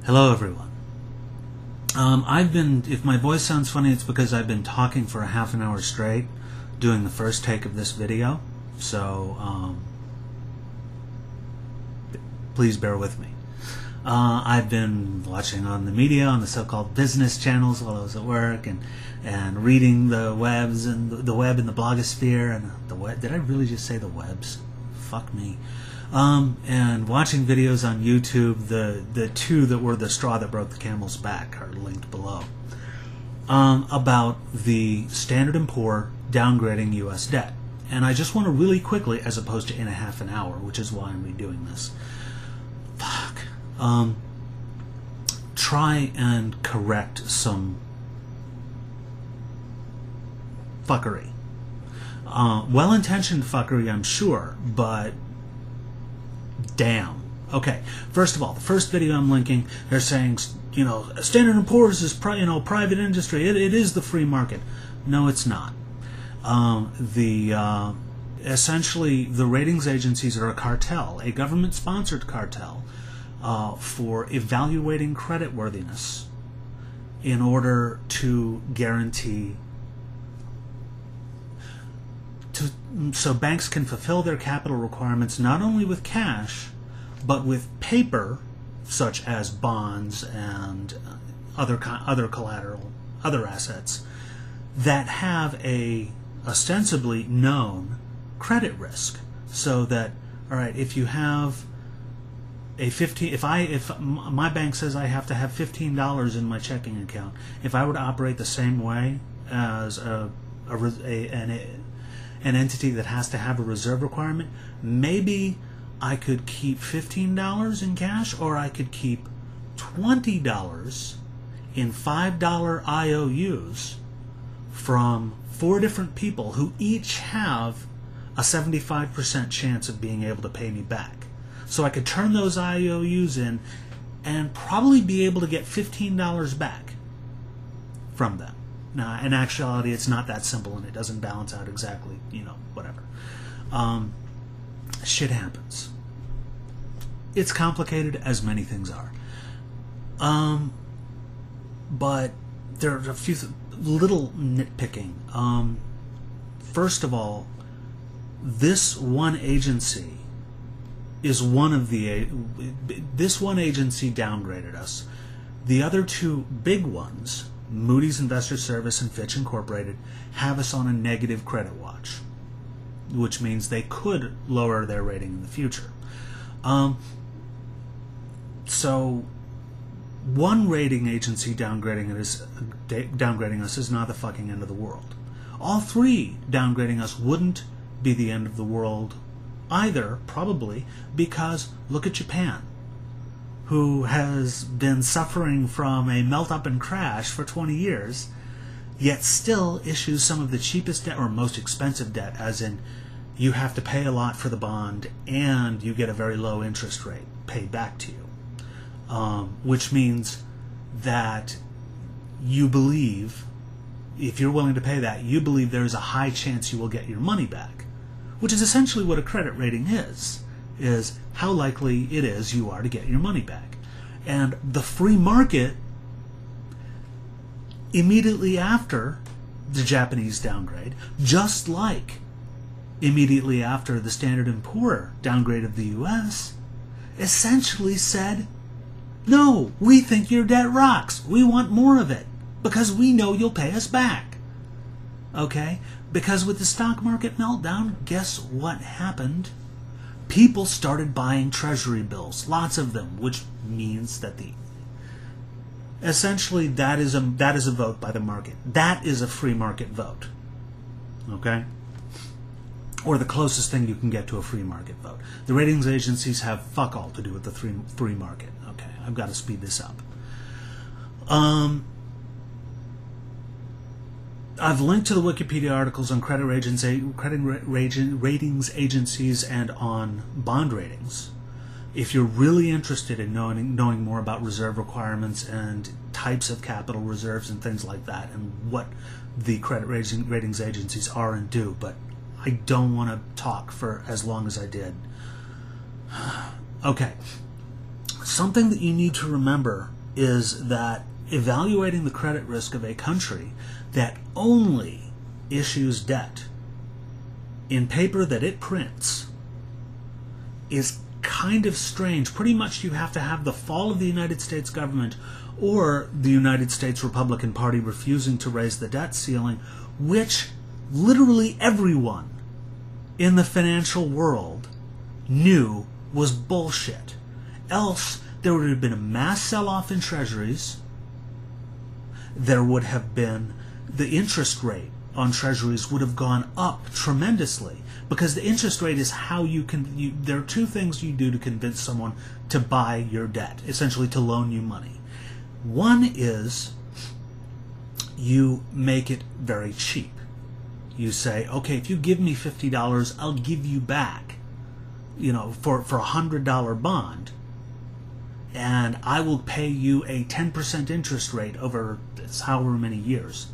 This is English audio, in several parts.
Hello everyone. If my voice sounds funny, it's because I've been talking for a half an hour straight doing the first take of this video, so please bear with me. I've been watching on the media, on the so-called business channels while I was at work, and reading the webs and the web and the blogosphere and the web. Did I really just say the webs? Fuck me. And watching videos on YouTube. The two that were the straw that broke the camel's back are linked below. About the Standard & Poor downgrading U.S. debt. And I just want to really quickly, as opposed to in a half an hour, which is why I'm redoing this, try and correct some fuckery. Well-intentioned fuckery, I'm sure, but damn. Okay, first of all, the first video I'm linking, they're saying, you know, Standard & Poor's is private industry. It is the free market. No, it's not. Essentially, the ratings agencies are a cartel, a government-sponsored cartel, for evaluating creditworthiness in order to guarantee so banks can fulfill their capital requirements not only with cash, but with paper, such as bonds and other collateral, other assets, that have a ostensibly known credit risk. So that, all right, if you have a if my bank says I have to have $15 in my checking account, if I were to operate the same way as an entity that has to have a reserve requirement, maybe I could keep $15 in cash, or I could keep $20 in $5 IOUs from 4 different people who each have a 75% chance of being able to pay me back. So I could turn those IOUs in and probably be able to get $15 back from them. Now, in actuality, it's not that simple, and it doesn't balance out exactly, you know, whatever. Shit happens. It's complicated, as many things are. But there are a few little nitpicking. First of all, this one agency is one of the... This one agency downgraded us. The other two big ones, Moody's Investor Service and Fitch Incorporated, have us on a negative credit watch, which means they could lower their rating in the future. So one rating agency downgrading us is not the fucking end of the world. All 3 downgrading us wouldn't be the end of the world either, probably, because look at Japan, who has been suffering from a melt-up and crash for 20 years, yet still issues some of the cheapest debt or most expensive debt, as in you have to pay a lot for the bond and you get a very low interest rate paid back to you. Which means that you believe, if you're willing to pay that, you believe there is a high chance you will get your money back, which is essentially what a credit rating is how likely it is you are to get your money back. And the free market, immediately after the Japanese downgrade, just like immediately after the Standard & Poor downgrade of the U.S., essentially said, no, we think your debt rocks. We want more of it because we know you'll pay us back. Okay? Because with the stock market meltdown, guess what happened? People started buying treasury bills, lots of them, which means that essentially that is a vote by the market. That is a free market vote. Okay? Or the closest thing you can get to a free market vote. The ratings agencies have fuck all to do with the free market. Okay, I've got to speed this up. I've linked to the Wikipedia articles on credit ratings agencies and on bond ratings. If you're really interested in knowing more about reserve requirements and types of capital reserves and things like that, and what the credit ratings agencies are and do, but I don't want to talk for as long as I did. Okay. something that you need to remember is that evaluating the credit risk of a country that only issues debt in paper that it prints is kind of strange. Pretty much you have to have the fall of the United States government or the United States Republican Party refusing to raise the debt ceiling, which literally everyone in the financial world knew was bullshit. Else, there would have been a mass sell-off in treasuries. There would have been the interest rate on treasuries would have gone up tremendously, because the interest rate is how there are two things you do to convince someone to buy your debt, essentially to loan you money. One is you make it very cheap. You say, okay, if you give me $50, I'll give you back, for a $100 bond, and I will pay you a 10% interest rate over however many years.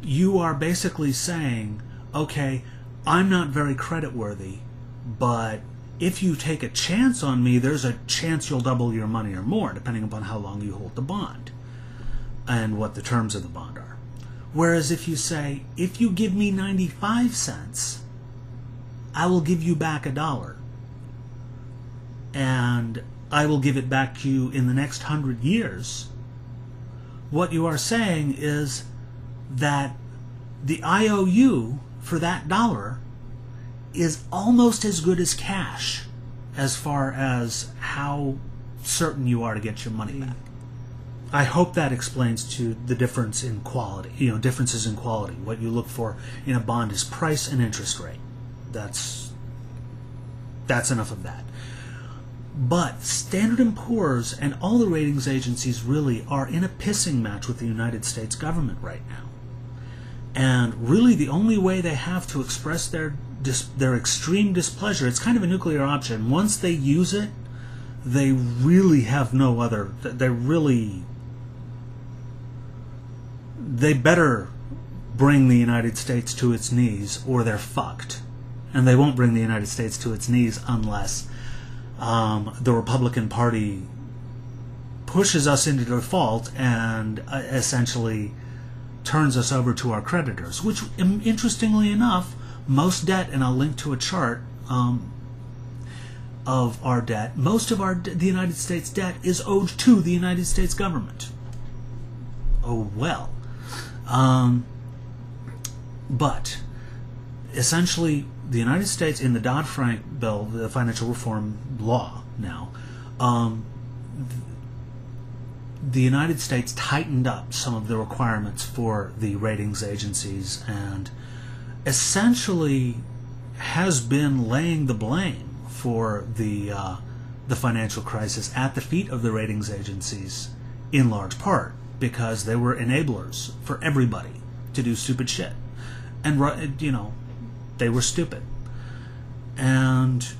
You are basically saying, okay, I'm not very creditworthy, but if you take a chance on me, there's a chance you'll double your money or more, depending upon how long you hold the bond and what the terms of the bond are. Whereas if you say, if you give me 95 cents, I will give you back $1, and I will give it back to you in the next 100 years, what you are saying is that the IOU for that $1 is almost as good as cash as far as how certain you are to get your money back. I hope that explains to the difference in quality, differences in quality. What you look for in a bond is price and interest rate. That's enough of that. But Standard & Poor's and all the ratings agencies really are in a pissing match with the United States government right now. And really the only way they have to express their extreme displeasure, it's kind of a nuclear option. Once they use it, they really have no other, they better bring the United States to its knees or they're fucked. And they won't bring the United States to its knees unless the Republican Party pushes us into default and essentially turns us over to our creditors, which, interestingly enough, most debt, and I'll link to a chart of our debt, most of the United States debt is owed to the United States government. Oh, well. But, essentially, the United States, in the Dodd-Frank bill, the financial reform law now, the United States tightened up some of the requirements for the ratings agencies and essentially has been laying the blame for the financial crisis at the feet of the ratings agencies in large part because they were enablers for everybody to do stupid shit. And, they were stupid. And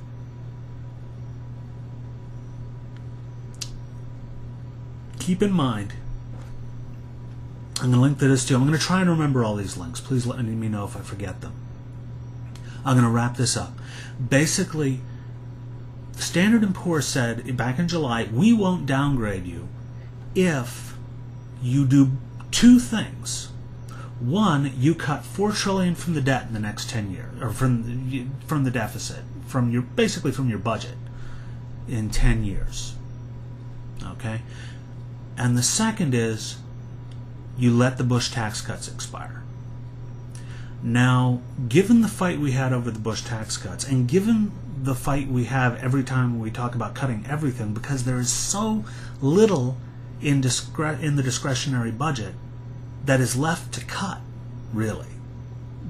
keep in mind, I'm going to link to this too. I'm going to try and remember all these links. Please let me know if I forget them. I'm going to wrap this up. Basically, Standard & Poor's said back in July, we won't downgrade you if you do two things. One, you cut $4 trillion from the debt in the next 10 years, or from the deficit, basically from your budget in 10 years. Okay? And the second is you let the Bush tax cuts expire. Now, given the fight we had over the Bush tax cuts, and given the fight we have every time we talk about cutting everything, because there is so little in the discretionary budget that is left to cut, really,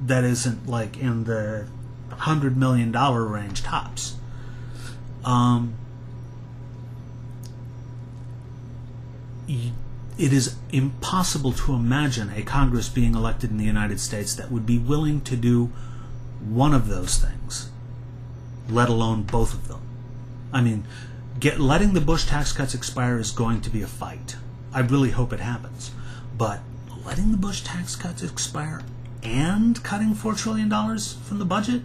that isn't like in the $100 million range tops. It is impossible to imagine a Congress being elected in the United States that would be willing to do one of those things, let alone both of them. I mean, letting the Bush tax cuts expire is going to be a fight. I really hope it happens. But letting the Bush tax cuts expire and cutting $4 trillion from the budget?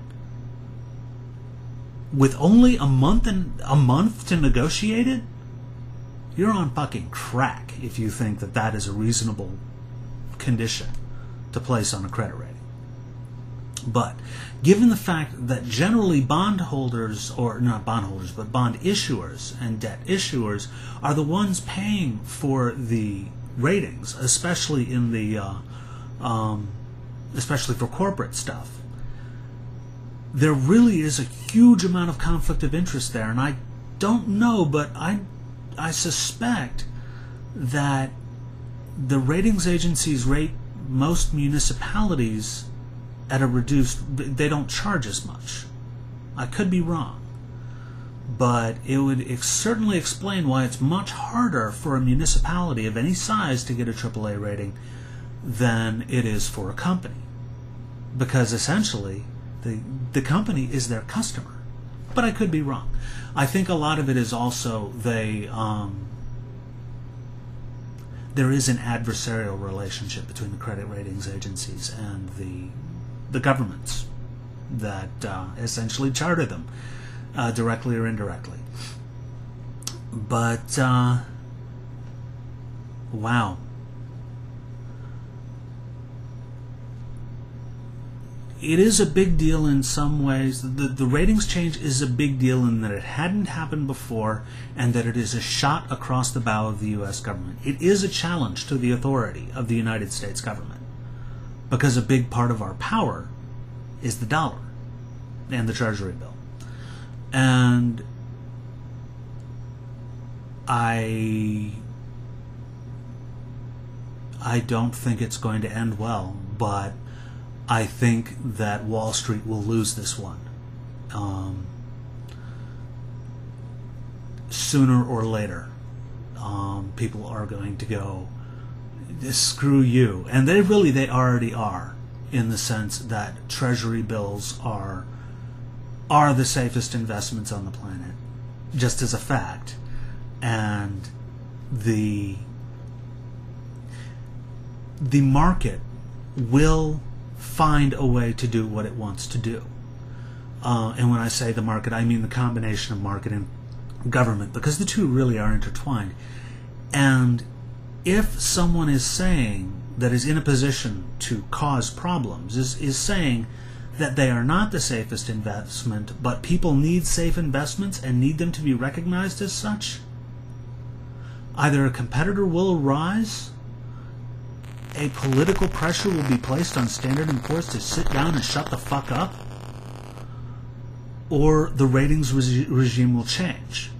with only a month to negotiate it, you're on fucking crack if you think that that is a reasonable condition to place on a credit rating. But given the fact that generally bondholders, or not bondholders, but bond issuers and debt issuers are the ones paying for the ratings, especially in the especially for corporate stuff, there really is a huge amount of conflict of interest there. And I don't know, but I suspect that the ratings agencies rate most municipalities at a reduced, they don't charge as much. I could be wrong, but it would certainly explain why it's much harder for a municipality of any size to get a AAA rating than it is for a company, because essentially the company is their customer. But I could be wrong. I think a lot of it is also there is an adversarial relationship between the credit ratings agencies and the governments that essentially charter them, directly or indirectly. But wow. It is a big deal in some ways. The ratings change is a big deal in that it hadn't happened before, and that it is a shot across the bow of the U.S. government. It is a challenge to the authority of the United States government, because a big part of our power is the dollar and the Treasury bill. And I don't think it's going to end well, but I think that Wall Street will lose this one sooner or later. People are going to go, screw you. And they already are, in the sense that Treasury bills are the safest investments on the planet, just as a fact. And the market will find a way to do what it wants to do. And when I say the market, I mean the combination of market and government, because the two really are intertwined. And if someone is saying that is in a position to cause problems, is saying that they are not the safest investment, but people need safe investments and need them to be recognized as such, either a competitor will arise, a political pressure will be placed on Standard & Poor's to sit down and shut the fuck up, or the ratings regime will change.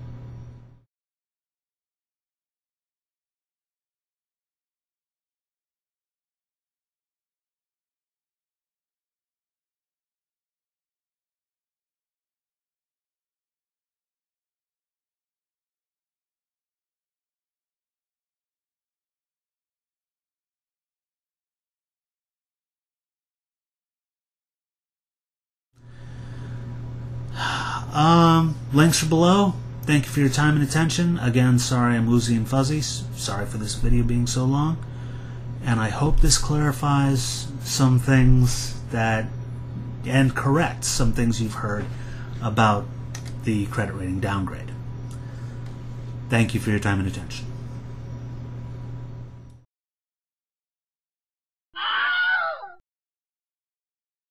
Links are below. Thank you for your time and attention. Again, sorry I'm woozy and fuzzy. Sorry for this video being so long. And I hope this clarifies some things and corrects some things you've heard about the credit rating downgrade. Thank you for your time and attention.